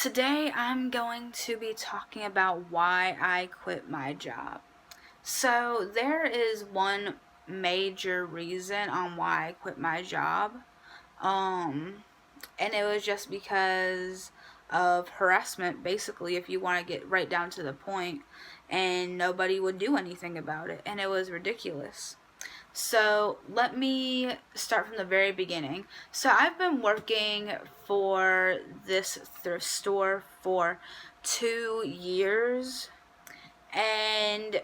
Today I'm going to be talking about why I quit my job. So, there is one major reason on why I quit my job. Um, and it was just because of harassment, basically, if you want to get right down to the point, and nobody would do anything about it, and it was ridiculous. So let me start from the very beginning. So I've been working for this thrift store for 2 years, and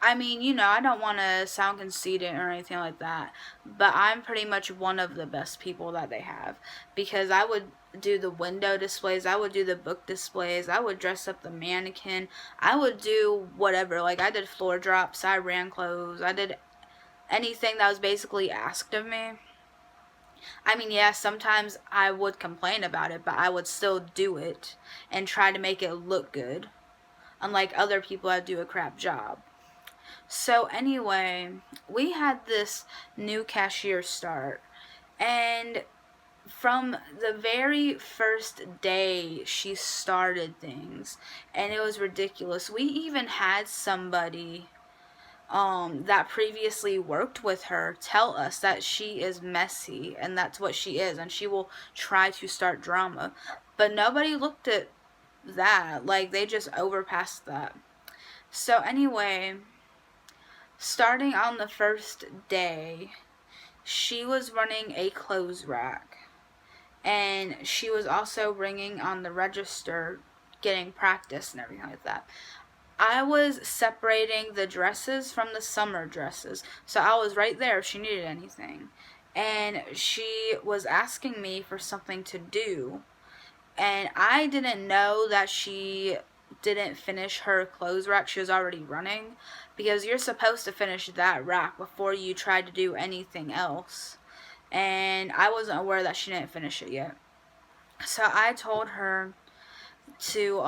I mean, I don't want to sound conceited or anything like that, but I'm pretty much one of the best people that they have, because I would do the window displays, I would do the book displays, I would dress up the mannequin, I would do whatever. Like, I did floor drops, I ran clothes, I did anything that was basically asked of me. I mean, yeah, sometimes I would complain about it, but I would still do it and try to make it look good, unlike other people that do a crap job. So, anyway, we had this new cashier start, and from the very first day she started things, and it was ridiculous. We even had somebody that previously worked with her tell us that she is messy, and that's what she is, and she will try to start drama. But nobody looked at that. Like, they just overpassed that. So anyway, starting on the first day, she was running a clothes rack, and she was also ringing on the register, getting practice and everything like that. I was separating the dresses from the summer dresses. So I was right there if she needed anything. And she was asking me for something to do. And I didn't know that she didn't finish her clothes rack she was already running. Because you're supposed to finish that rack before you try to do anything else. And I wasn't aware that she didn't finish it yet. So I told her to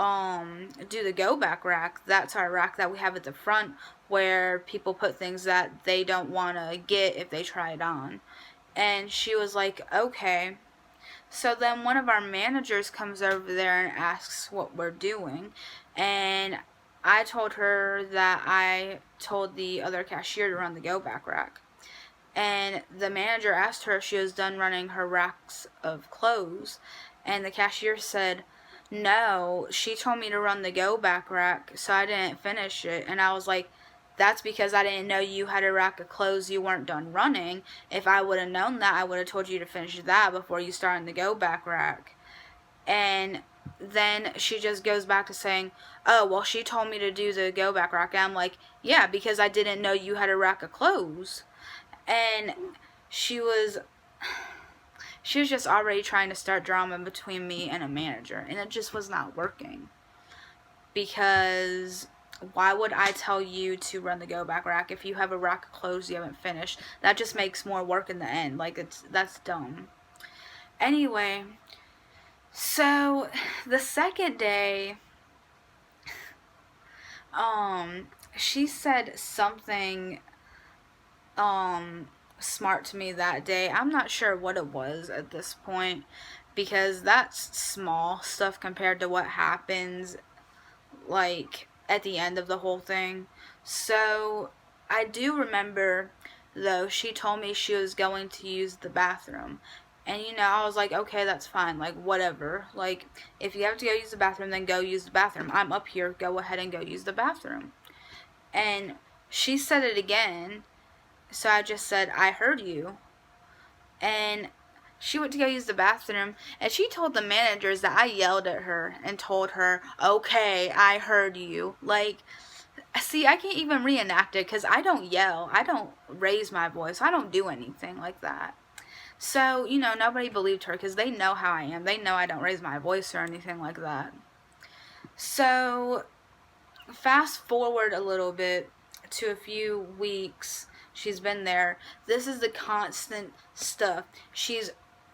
do the go back rack. That's our rack that we have at the front, where people put things that they don't want to get if they try it on. And she was like, okay. So then one of our managers comes over there and asks what we're doing, and I told her that I told the other cashier to run the go back rack. And the manager asked her if she was done running her racks of clothes, and the cashier said, no, she told me to run the go back rack, so I didn't finish it. And I was like, that's because I didn't know you had a rack of clothes you weren't done running. If I would have known that, I would have told you to finish that before you started the go back rack. And then she just goes back to saying, oh, well, she told me to do the go back rack. And I'm like, yeah, because I didn't know you had a rack of clothes. And she was just already trying to start drama between me and a manager, and it just was not working. Because why would I tell you to run the go back rack if you have a rack of clothes you haven't finished? That just makes more work in the end. Like, that's dumb. Anyway, so the second day, she said something smart to me that day. I'm not sure what it was at this point, because that's small stuff compared to what happens, like, at the end of the whole thing. So I do remember, though, she told me she was going to use the bathroom. And, I was like, okay, that's fine. Like, whatever. Like, if you have to go use the bathroom, then go use the bathroom. I'm up here. Go ahead and go use the bathroom. And she said it again. So I just said, I heard you. And she went to go use the bathroom, and she told the managers that I yelled at her and told her, okay, I heard you. Like, see, I can't even reenact it, because I don't yell. I don't raise my voice. I don't do anything like that. So, nobody believed her, because they know how I am. They know I don't raise my voice or anything like that. So, fast forward a little bit to a few weeks. She's been there. This is the constant stuff. She's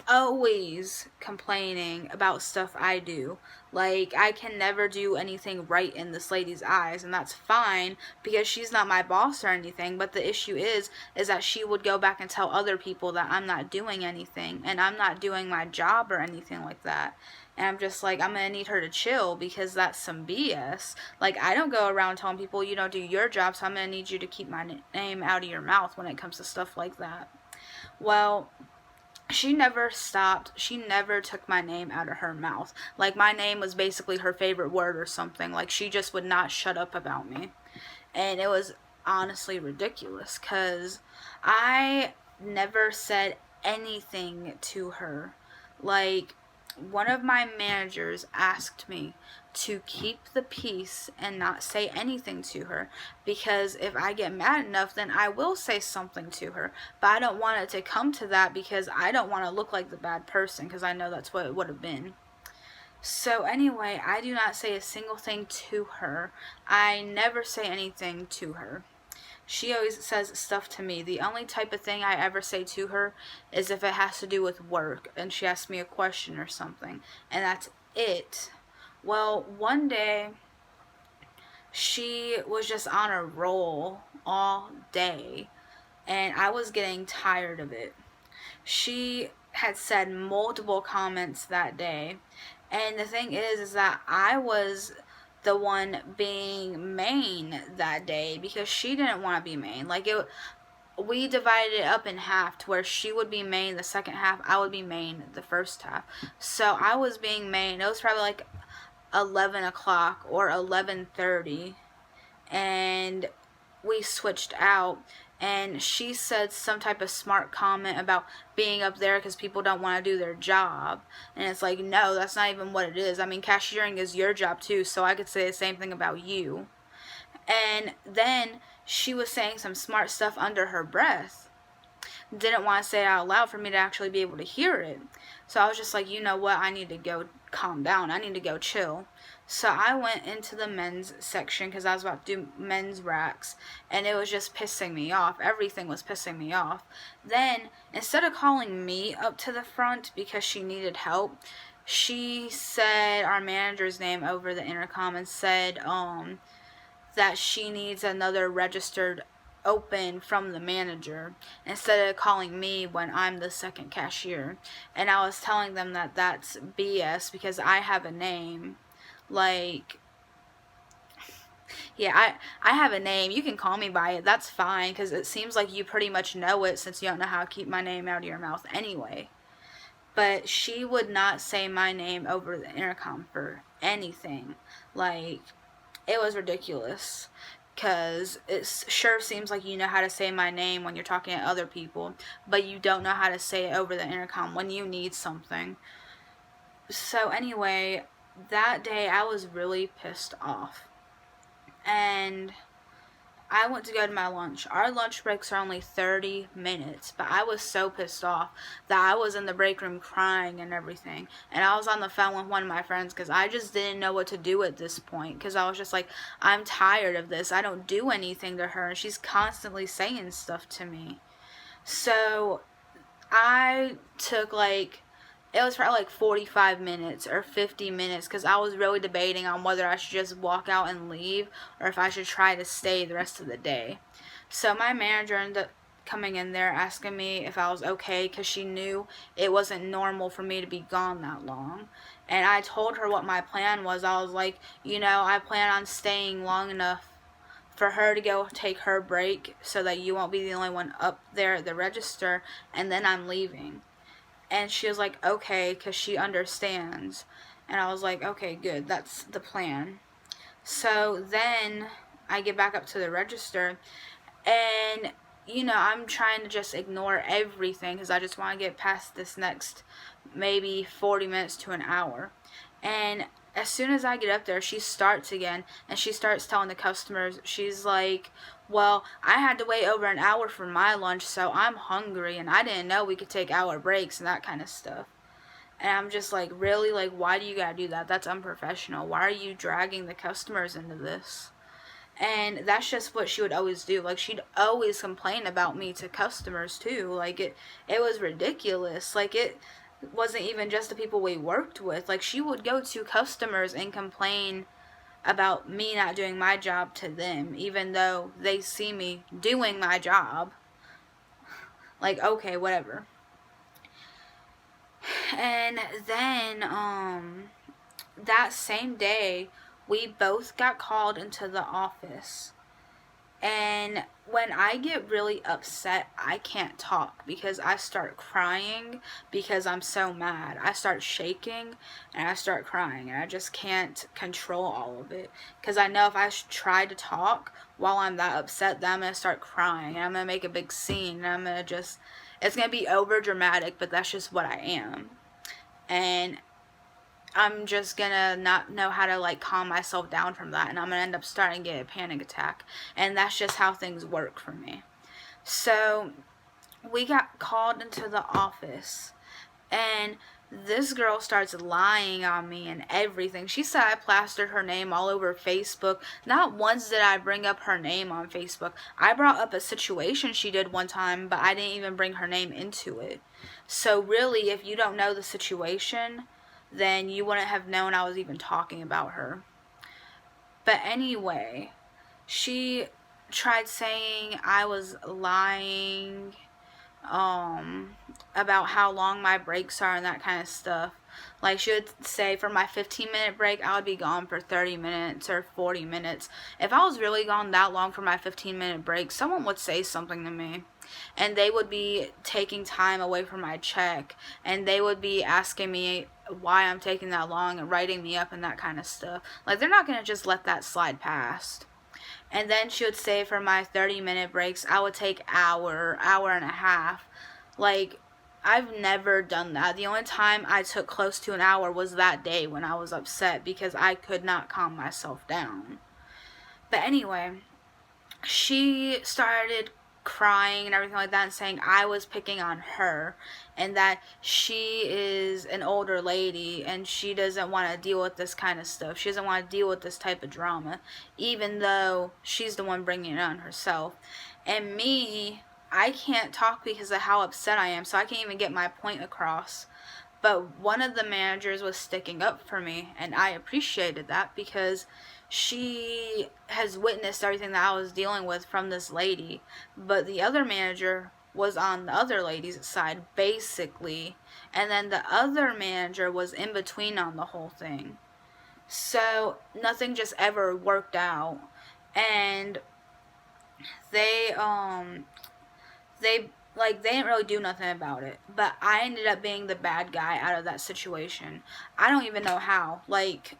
always complaining about stuff I do. Like, I can never do anything right in this lady's eyes, and that's fine because she's not my boss or anything. But the issue is that she would go back and tell other people that I'm not doing anything and I'm not doing my job or anything like that. And I'm just like, I'm gonna need her to chill because that's some BS. Like, I don't go around telling people you don't do your job, so I'm gonna need you to keep my name out of your mouth when it comes to stuff like that. Well, she never stopped. She never took my name out of her mouth. Like, my name was basically her favorite word or something. Like, she just would not shut up about me. And it was honestly ridiculous because I never said anything to her. Like, one of my managers asked me to keep the peace and not say anything to her, because if I get mad enough, then I will say something to her. But I don't want it to come to that because I don't want to look like the bad person, because I know that's what it would have been. So anyway, I do not say a single thing to her. I never say anything to her. She always says stuff to me. The only type of thing I ever say to her is if it has to do with work and she asks me a question or something. And that's it. Well, one day she was just on a roll all day and I was getting tired of it. She had said multiple comments that day. And the thing is that I was the one being main that day because she didn't want to be main. Like, we divided it up in half to where she would be main the second half, I would be main the first half. So I was being main. It was probably like 11 o'clock or 11:30, and we switched out, and she said some type of smart comment about being up there because people don't want to do their job. And it's like, no, that's not even what it is. I mean, cashiering is your job too, so I could say the same thing about you. And then she was saying some smart stuff under her breath. Didn't want to say it out loud for me to actually be able to hear it. So I was just like, you know what, I need to go calm down. I need to go chill. So I went into the men's section because I was about to do men's racks, and it was just pissing me off. Everything was pissing me off. Then, instead of calling me up to the front because she needed help, she said our manager's name over the intercom and said that she needs another registered open from the manager instead of calling me when I'm the second cashier. And I was telling them that that's BS because I have a name. Like, yeah, I have a name. You can call me by it. That's fine because it seems like you pretty much know it since you don't know how to keep my name out of your mouth anyway. But she would not say my name over the intercom for anything. Like, it was ridiculous because it sure seems like you know how to say my name when you're talking to other people, but you don't know how to say it over the intercom when you need something. So anyway, that day I was really pissed off, and I went to go to my lunch. Our lunch breaks are only 30 minutes, but I was so pissed off that I was in the break room crying and everything. And I was on the phone with one of my friends because I just didn't know what to do at this point. Because I was just like, I'm tired of this. I don't do anything to her, and she's constantly saying stuff to me. So I took it was probably like 45 minutes or 50 minutes because I was really debating on whether I should just walk out and leave or if I should try to stay the rest of the day. So my manager ended up coming in there asking me if I was okay because she knew it wasn't normal for me to be gone that long. And I told her what my plan was. I was like, I plan on staying long enough for her to go take her break so that you won't be the only one up there at the register, and then I'm leaving. And she was like, okay, because she understands. And I was like, okay, good, that's the plan. So then I get back up to the register, and, I'm trying to just ignore everything because I just want to get past this next maybe 40 minutes to an hour. And as soon as I get up there, she starts again, and she starts telling the customers, she's like, well, I had to wait over an hour for my lunch, so I'm hungry, and I didn't know we could take hour breaks and that kind of stuff. And I'm just like, really? Like, why do you gotta do that? That's unprofessional. Why are you dragging the customers into this? And that's just what she would always do. Like, she'd always complain about me to customers, too. Like, it was ridiculous. Like, it wasn't even just the people we worked with. Like, she would go to customers and complain about me not doing my job to them, even though they see me doing my job. Like, okay, whatever. And then, that same day, we both got called into the office. And when I get really upset, I can't talk because I start crying because I'm so mad. I start shaking and I start crying, and I just can't control all of it. Because I know if I try to talk while I'm that upset, then I'm going to start crying and I'm going to make a big scene, and I'm going to just, it's going to be over dramatic, but that's just what I am. And I'm just gonna not know how to like calm myself down from that, and I'm gonna end up starting to get a panic attack. And that's just how things work for me. So we got called into the office, and this girl starts lying on me and everything. She said I plastered her name all over Facebook. Not once did I bring up her name on Facebook. I brought up a situation she did one time, but I didn't even bring her name into it. So really, if you don't know the situation, then you wouldn't have known I was even talking about her. But anyway, she tried saying I was lying, um, about how long my breaks are and that kind of stuff. Like, she would say for my 15-minute break, I would be gone for 30 minutes or 40 minutes. If I was really gone that long for my 15-minute break, someone would say something to me. And they would be taking time away from my check. And they would be asking me why I'm taking that long and writing me up and that kind of stuff. Like, they're not going to just let that slide past. And then she would say for my 30-minute breaks, I would take hour and a half. Like, I've never done that. The only time I took close to an hour was that day when I was upset because I could not calm myself down. But anyway, she started crying and everything like that and saying I was picking on her and that she is an older lady and she doesn't want to deal with this kind of stuff. She doesn't want to deal with this type of drama, even though she's the one bringing it on herself. And me, I can't talk because of how upset I am, so I can't even get my point across. But one of the managers was sticking up for me, and I appreciated that because she has witnessed everything that I was dealing with from this lady. But the other manager was on the other lady's side, basically. And then the other manager was in between on the whole thing. So nothing just ever worked out. And they, they they didn't really do nothing about it, but I ended up being the bad guy out of that situation. I don't even know how. Like,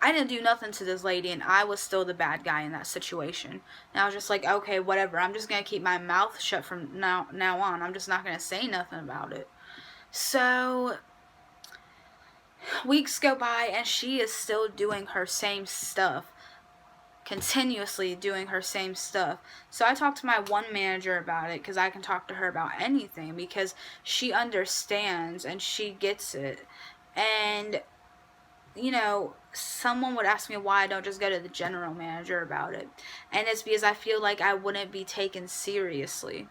I didn't do nothing to this lady, and I was still the bad guy in that situation. And I was just like, okay, whatever, I'm just gonna keep my mouth shut from now on. I'm just not gonna say nothing about it. So weeks go by and she is still doing her same stuff, continuously doing her same stuff. So I talked to my one manager about it because I can talk to her about anything because she understands and she gets it. And, someone would ask me why I don't just go to the general manager about it. And it's because I feel like I wouldn't be taken seriously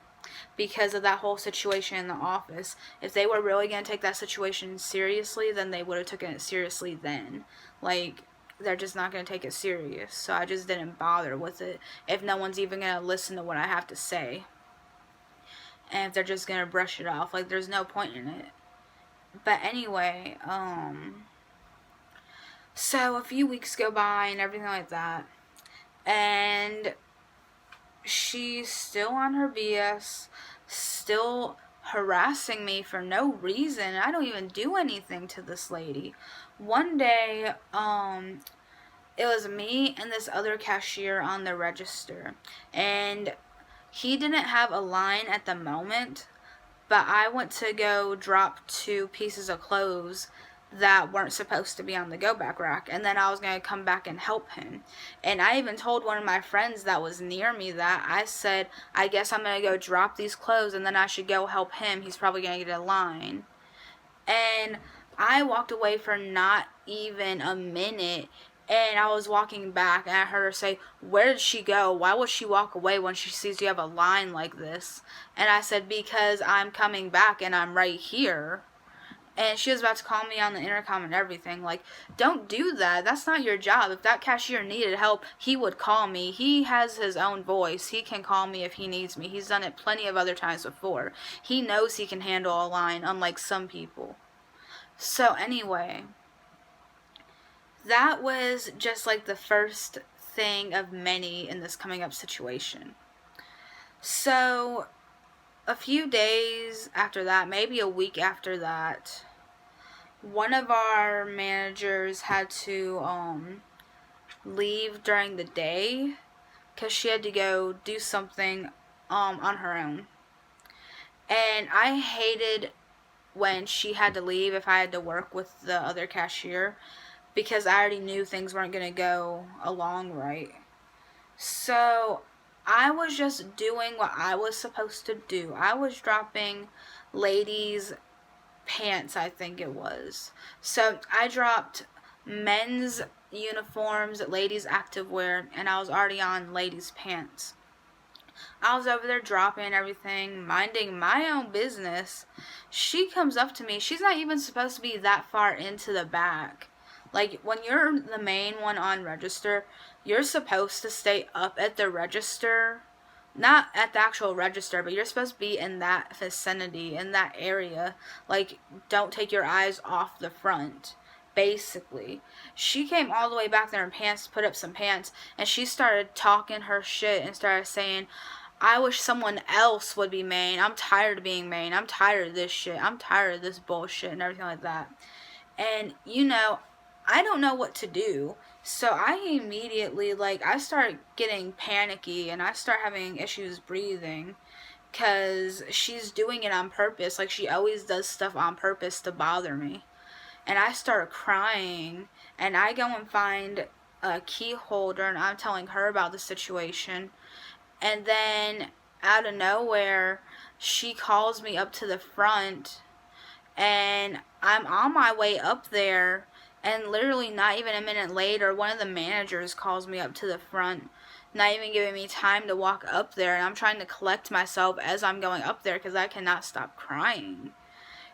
because of that whole situation in the office. If they were really going to take that situation seriously, then they would have taken it seriously then. Like, they're just not going to take it serious. So I just didn't bother with it if no one's even going to listen to what I have to say. And if they're just going to brush it off, like, there's no point in it. But anyway, so a few weeks go by and everything like that. And she's still on her BS, still harassing me for no reason. I don't even do anything to this lady. One day, it was me and this other cashier on the register, and he didn't have a line at the moment, but I went to go drop 2 pieces of clothes that weren't supposed to be on the go back rack, and then I was going to come back and help him. And I even told one of my friends that was near me that I said, I guess I'm going to go drop these clothes and then I should go help him. He's probably going to get a line. And I walked away for not even a minute, and I was walking back and I heard her say, where did she go? Why would she walk away when she sees you have a line like this? And I said, because I'm coming back and I'm right here. And she was about to call me on the intercom and everything. Like, don't do that. That's not your job. If that cashier needed help, he would call me. He has his own voice. He can call me if he needs me. He's done it plenty of other times before. He knows he can handle a line, unlike some people. So anyway, that was just like the first thing of many in this coming up situation. So a few days after that, maybe a week after that, one of our managers had to leave during the day because she had to go do something on her own. And I hated when she had to leave if I had to work with the other cashier, because I already knew things weren't going to go along right. So I was just doing what I was supposed to do. I was dropping ladies' pants, I think it was. So I dropped men's uniforms, ladies' activewear, and I was already on ladies' pants. I was over there dropping everything, minding my own business. She comes up to me. She's not even supposed to be that far into the back. Like, when you're the main one on register, you're supposed to stay up at the register. Not at the actual register, but you're supposed to be in that vicinity, in that area. Like, don't take your eyes off the front, basically. She came all the way back there in pants, put up some pants, and she started talking her shit and started saying, I wish someone else would be main. I'm tired of being main. I'm tired of this shit. I'm tired of this bullshit and everything like that. And, I don't know what to do. So I immediately, I start getting panicky and I start having issues breathing because she's doing it on purpose. Like, she always does stuff on purpose to bother me. And I start crying and I go and find a key holder and I'm telling her about the situation. And then out of nowhere, she calls me up to the front and I'm on my way up there, and literally not even a minute later, one of the managers calls me up to the front, not even giving me time to walk up there, and I'm trying to collect myself as I'm going up there because I cannot stop crying.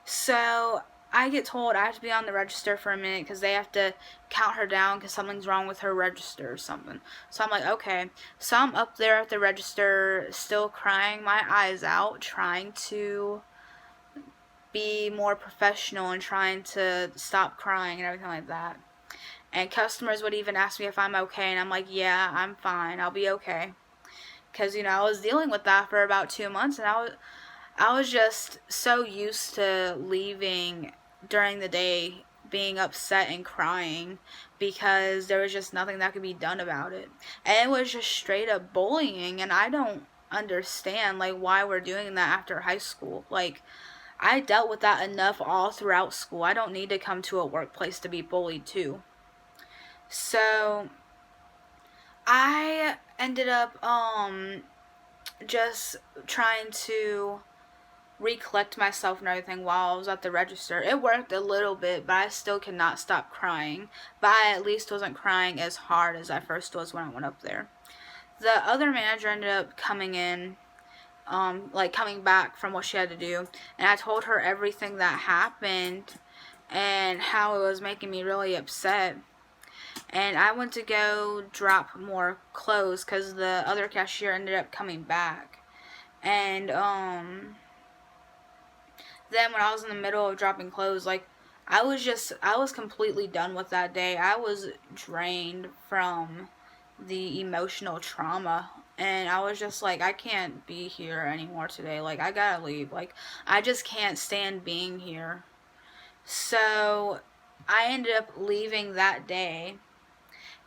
So I get told I have to be on the register for a minute because they have to count her down because something's wrong with her register or something. So I'm like, okay. So I'm up there at the register, still crying my eyes out, trying to be more professional and trying to stop crying and everything like that. And customers would even ask me if I'm okay, and I'm like, yeah, I'm fine, I'll be okay. Because, I was dealing with that for about 2 months, and I was just so used to leaving during the day, being upset and crying, because there was just nothing that could be done about it. And it was just straight up bullying, and I don't understand, why we're doing that after high school. I dealt with that enough all throughout school. I don't need to come to a workplace to be bullied too. So I ended up just trying to recollect myself and everything while I was at the register. It worked a little bit, but I still could not stop crying. But I at least wasn't crying as hard as I first was when I went up there. The other manager ended up coming in, coming back from what she had to do, and I told her everything that happened and how it was making me really upset. And I went to go drop more clothes because the other cashier ended up coming back. And then when I was in the middle of dropping clothes, I was completely done with that day. I was drained from the emotional trauma, and I was just like, I can't be here anymore today. I gotta leave. I just can't stand being here. So I ended up leaving that day,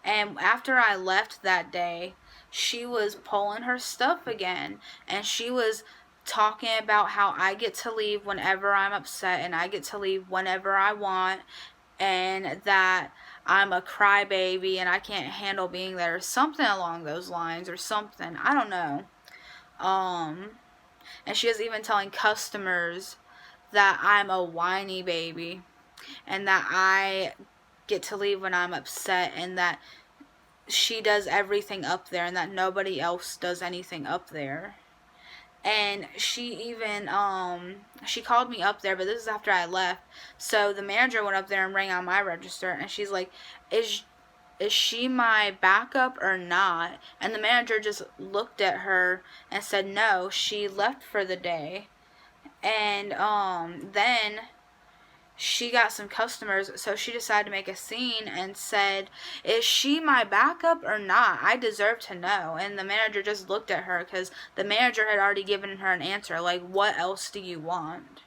and after I left that day, she was pulling her stuff again, and she was talking about how I get to leave whenever I'm upset and I get to leave whenever I want, and that I'm a crybaby and I can't handle being there, or something along those lines, or something. I don't know. And she was even telling customers that I'm a whiny baby and that I get to leave when I'm upset, and that she does everything up there and that nobody else does anything up there. And she even she called me up there, but this is after I left. So the manager went up there and rang on my register, and she's like, is she my backup or not? And the manager just looked at her and said, no, she left for the day. And then she got some customers, so she decided to make a scene and said, is she my backup or not? I deserve to know. And the manager just looked at her, because the manager had already given her an answer, like, what else do you want?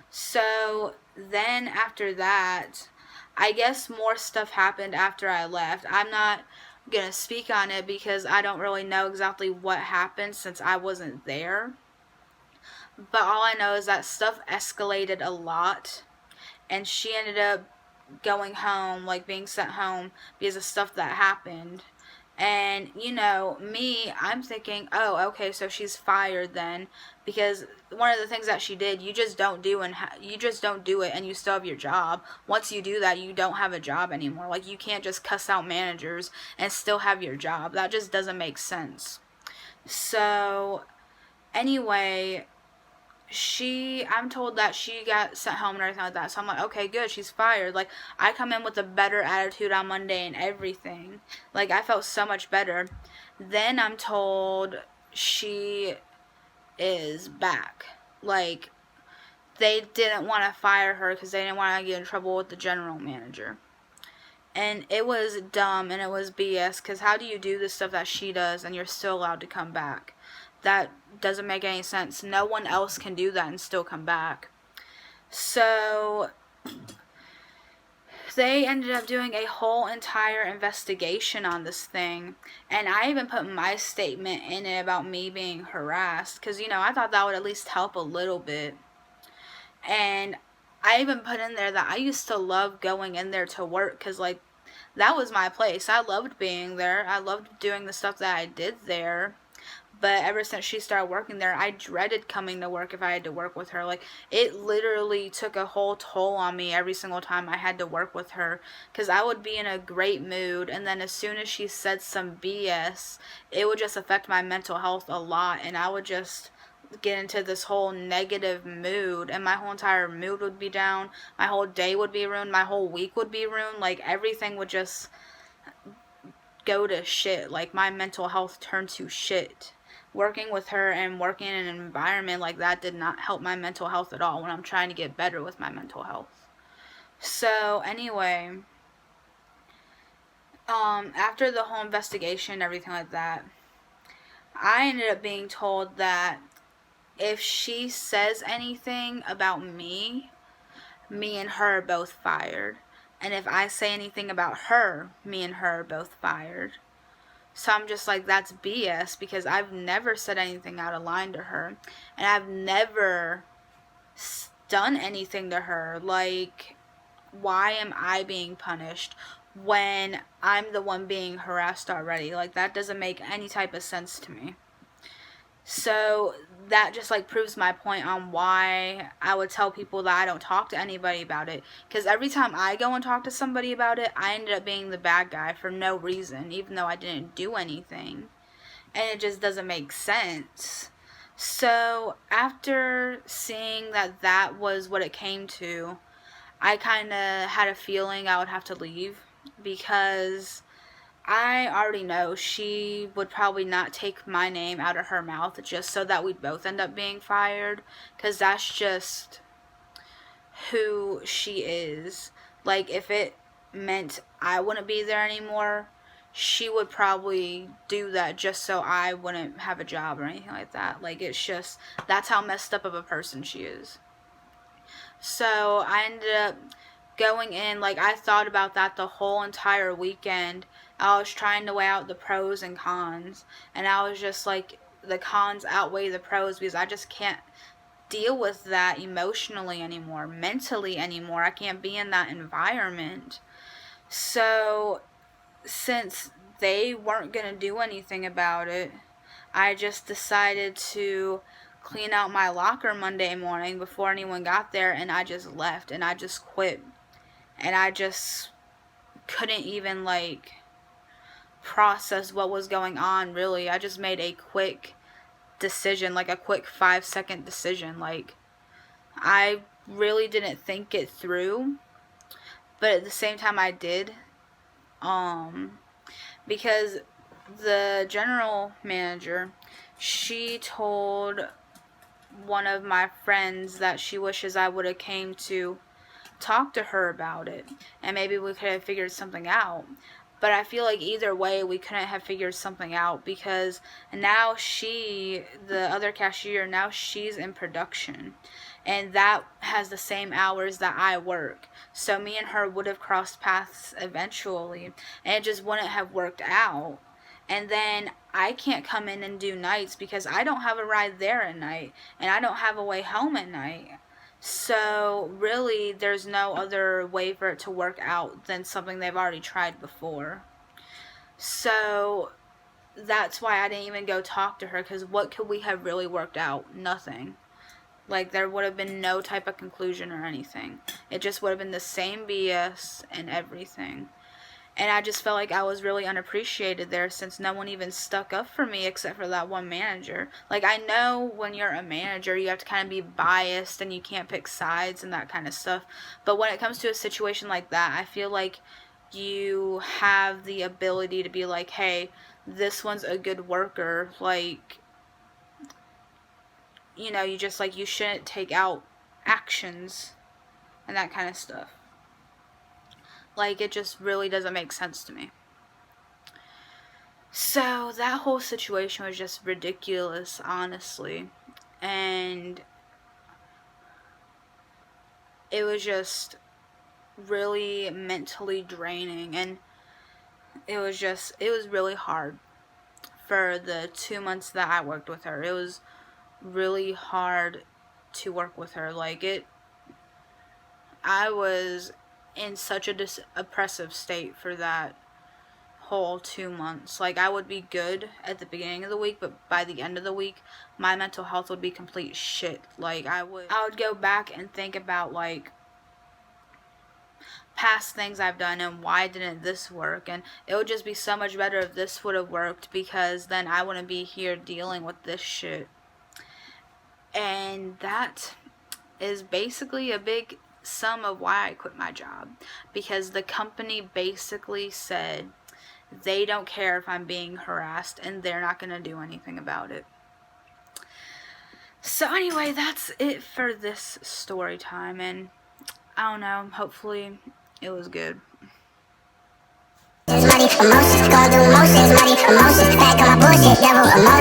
So then after that, I guess more stuff happened after I left. I'm not gonna speak on it because I don't really know exactly what happened since I wasn't there. But all I know is that stuff escalated a lot, and she ended up going home, like being sent home because of stuff that happened. And me, I'm thinking, oh, okay, so she's fired then, because one of the things that she did, you just don't do, and you just don't do it, and you still have your job. Once you do that, you don't have a job anymore. Like, you can't just cuss out managers and still have your job. That just doesn't make sense. So anyway, I'm told that she got sent home and everything like that. So I'm like, okay, good, she's fired. Like, I come in with a better attitude on Monday and everything. Like, I felt so much better. Then I'm told she is back. Like, they didn't want to fire her because they didn't want to get in trouble with the general manager. And it was dumb and it was BS, because how do you do the stuff that she does and you're still allowed to come back? That doesn't make any sense. No one else can do that and still come back. So they ended up doing a whole entire investigation on this thing, and I even put my statement in it about me being harassed, because I thought that would at least help a little bit. And I even put in there that I used to love going in there to work, because like, that was my place. I loved being there. I loved doing the stuff that I did there. But ever since she started working there, I dreaded coming to work if I had to work with her. Like, it literally took a whole toll on me every single time I had to work with her, because I would be in a great mood, and then as soon as she said some BS, it would just affect my mental health a lot, and I would just get into this whole negative mood, and my whole entire mood would be down. My whole day would be ruined. My whole week would be ruined. Like, everything would just go to shit. Like, my mental health turned to shit. Working with her and working in an environment like that did not help my mental health at all when I'm trying to get better with my mental health. So anyway, after the whole investigation and everything like that, I ended up being told that if she says anything about me and her are both fired. And if I say anything about her, me and her are both fired. So I'm just like, that's BS, because I've never said anything out of line to her. And I've never done anything to her. Like, why am I being punished when I'm the one being harassed already? Like, that doesn't make any type of sense to me. So that just like proves my point on why I would tell people that I don't talk to anybody about it. Because every time I go and talk to somebody about it, I ended up being the bad guy for no reason, even though I didn't do anything. And it just doesn't make sense. So after seeing that that was what it came to, I kind of had a feeling I would have to leave, because I already know she would probably not take my name out of her mouth just so that we'd both end up being fired, because that's just who she is. Like, if it meant I wouldn't be there anymore, she would probably do that just so I wouldn't have a job or anything like that. Like, it's just, that's how messed up of a person she is. So I ended up going in, like, I thought about that the whole entire weekend. I was trying to weigh out the pros and cons, and I was just like, the cons outweigh the pros, because I just can't deal with that emotionally anymore, mentally anymore. I can't be in that environment. So since they weren't going to do anything about it, I just decided to clean out my locker Monday morning before anyone got there, and I just left, and I just quit. And I just couldn't even, like, process what was going on, really. I just made a quick decision, like a quick 5-second decision. Like, I really didn't think it through, but at the same time I did, because the general manager, she told one of my friends that she wishes I would have came to talk to her about it, and maybe we could have figured something out. But I feel like either way we couldn't have figured something out, because now she, the other cashier, now she's in production, and that has the same hours that I work. So me and her would have crossed paths eventually, and it just wouldn't have worked out. And then I can't come in and do nights because I don't have a ride there at night, and I don't have a way home at night. So really, there's no other way for it to work out than something they've already tried before. So that's why I didn't even go talk to her, because what could we have really worked out? Nothing. Like, there would have been no type of conclusion or anything. It just would have been the same BS and everything. And I just felt like I was really unappreciated there, since no one even stuck up for me except for that one manager. Like, I know when you're a manager, you have to kind of be biased and you can't pick sides and that kind of stuff. But when it comes to a situation like that, I feel like you have the ability to be like, hey, this one's a good worker. Like, you know, you just, like, you shouldn't take out actions and that kind of stuff. Like, it just really doesn't make sense to me. So, that whole situation was just ridiculous, honestly. And it was just really mentally draining. And it was really hard for the 2 months that I worked with her. It was really hard to work with her. Like, I was in such a oppressive state for that whole 2 months. Like, I would be good at the beginning of the week, but by the end of the week, my mental health would be complete shit. Like, I would go back and think about, like, past things I've done and why didn't this work, and it would just be so much better if this would have worked, because then I wouldn't be here dealing with this shit. And that is basically a big sum of why I quit my job, because the company basically said they don't care if I'm being harassed and they're not going to do anything about it. So anyway, that's it for this story time, and I don't know, hopefully it was good. Money, emotions, gonna do motions, money, emotions, back on my bullshit, devil, emotions.